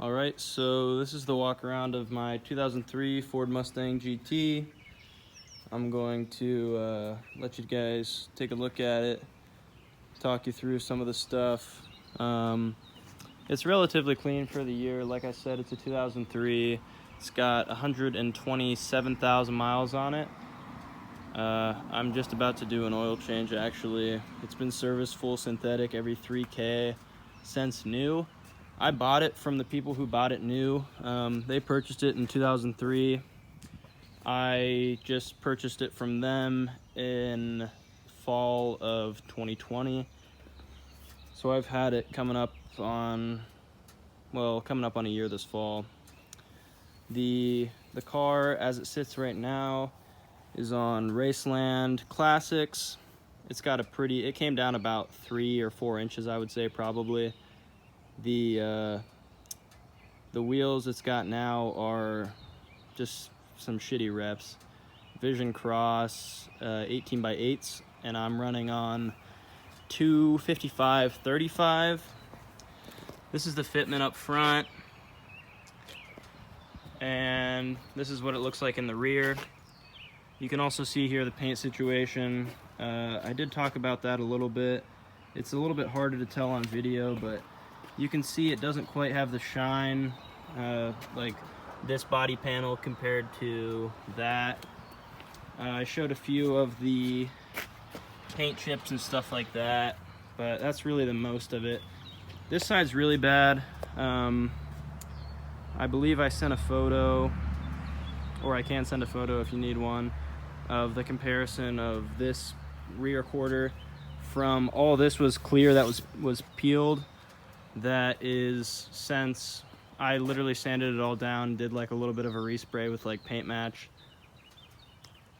Alright, so this is the walk around of my 2003 Ford Mustang GT. I'm going to let you guys take a look at it, talk you through some of the stuff. It's relatively clean for the year. Like I said, it's a 2003. It's got 127,000 miles on it. I'm just about to do an oil change actually. It's been serviced full synthetic every 3K since new. I bought it from the people who bought it new. They purchased it in 2003. I just purchased it from them in fall of 2020. So I've had it coming up on a year this fall. The car as it sits right now is on Raceland Classics. It's got it came down about 3 or 4 inches, I would say, probably. The wheels it's got now are just some shitty reps. Vision Cross 18x8s, and I'm running on 255/35. This is the fitment up front, and this is what it looks like in the rear. You can also see here the paint situation. I did talk about that a little bit. It's a little bit harder to tell on video, but you can see it doesn't quite have the shine like this body panel compared to that. I showed a few of the paint chips and stuff like that, but that's really the most of it. This side's really bad. I believe I sent a photo, or I can send a photo if you need one, of the comparison of this rear quarter from all this was clear that was peeled. That is since I literally sanded it all down, did like a little bit of a respray with like paint match,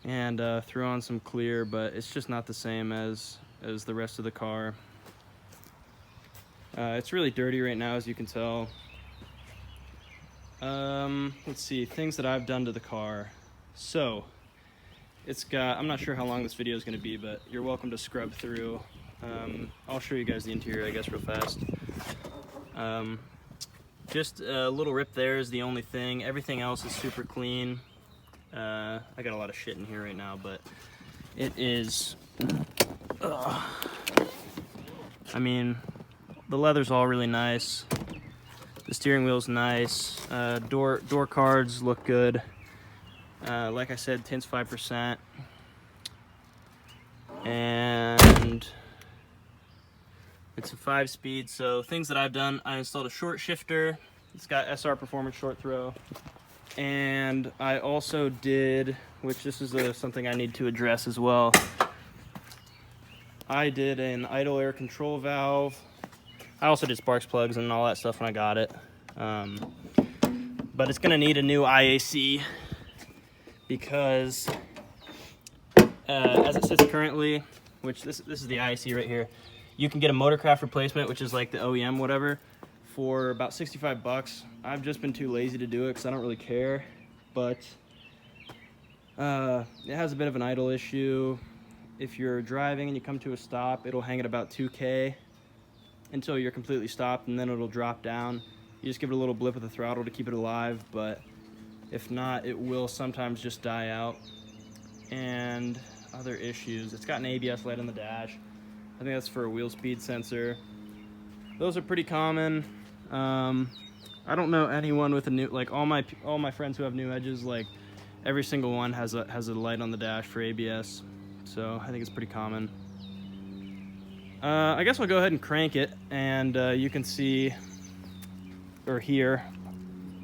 and threw on some clear, but it's just not the same as the rest of the car. It's really dirty right now, as you can tell. Let's see, things that I've done to the car. So it's got, I'm not sure how long this video is going to be, but you're welcome to scrub through. I'll show you guys the interior, I guess, real fast. Just a little rip there is the only thing. Everything else is super clean. I got a lot of shit in here right now, but it is, I mean, the leather's all really nice. The steering wheel's nice. Door cards look good. Like I said, tint's 5%. And it's a 5-speed, so things that I've done, I installed a short shifter. It's got SR Performance short throw. And I also did, which this is something I need to address as well, I did an idle air control valve. I also did sparks plugs and all that stuff when I got it. But it's gonna need a new IAC because as it sits currently, which this is the IAC right here, you can get a Motorcraft replacement, which is like the OEM whatever, for about 65 bucks. I've just been too lazy to do it because I don't really care, but it has a bit of an idle issue. If you're driving and you come to a stop, it'll hang at about 2K until you're completely stopped, and then it'll drop down. You just give it a little blip with the throttle to keep it alive, but if not, it will sometimes just die out. And other issues, it's got an ABS light on the dash. I think that's for a wheel speed sensor. Those are pretty common. I don't know anyone with a new, like all my friends who have new Edges, like every single one has a light on the dash for ABS. So I think it's pretty common. I guess I'll go ahead and crank it, and you can see or hear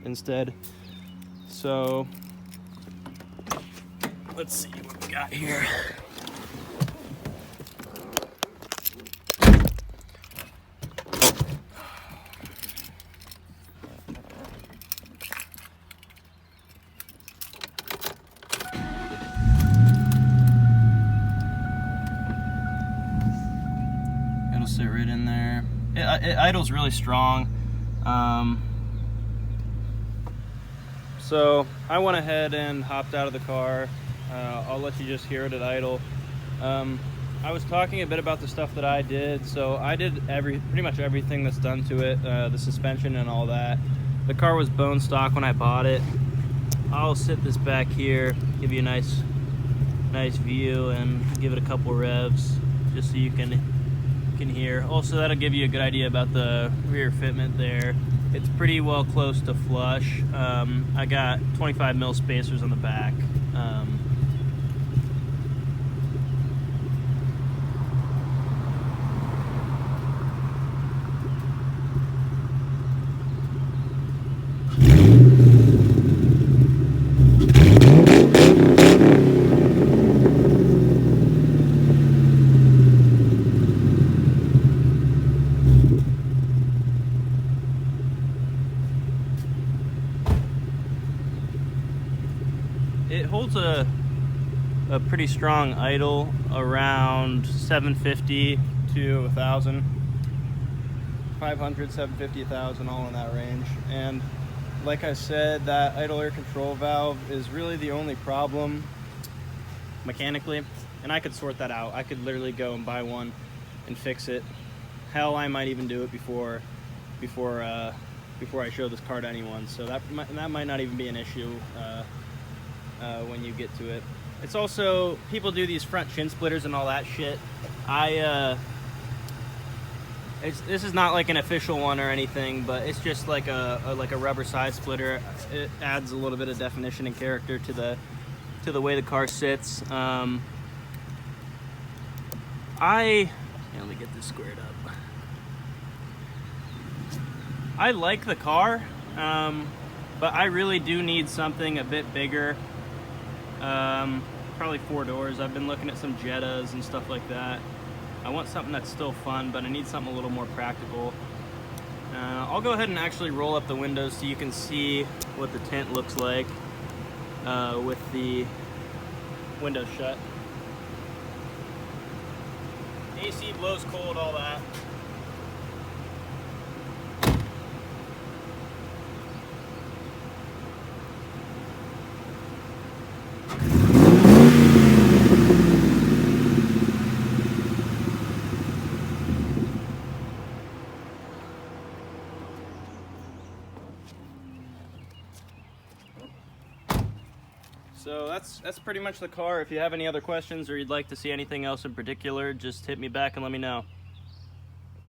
instead. So let's see what we got here. It'll sit right in there. It idles really strong. So I went ahead and hopped out of the car. I'll let you just hear it at idle. I was talking a bit about the stuff that I did. So I did pretty much everything that's done to it, the suspension and all that. The car was bone stock when I bought it. I'll sit this back here, give you a nice view, and give it a couple revs just so you can hear. Also, that'll give you a good idea about the rear fitment there. It's pretty well close to flush. I got 25 mil spacers on the back. It holds a pretty strong idle around 750 to 1,000. 500, 750, 1,000, all in that range. And like I said, that idle air control valve is really the only problem mechanically, and I could sort that out. I could literally go and buy one and fix it. Hell, I might even do it before I show this car to anyone. So that might not even be an issue when you get to it. It's also, people do these front chin splitters and all that shit. This is not like an official one or anything, but it's just like a rubber side splitter. It adds a little bit of definition and character to the way the car sits. Let me get this squared up. I like the car, but I really do need something a bit bigger. Probably 4 doors. I've been looking at some Jettas and stuff like that. I want something that's still fun, but I need something a little more practical. I'll go ahead and actually roll up the windows so you can see what the tint looks like with the windows shut. AC blows cold, all that. So that's pretty much the car. If you have any other questions or you'd like to see anything else in particular, just hit me back and let me know.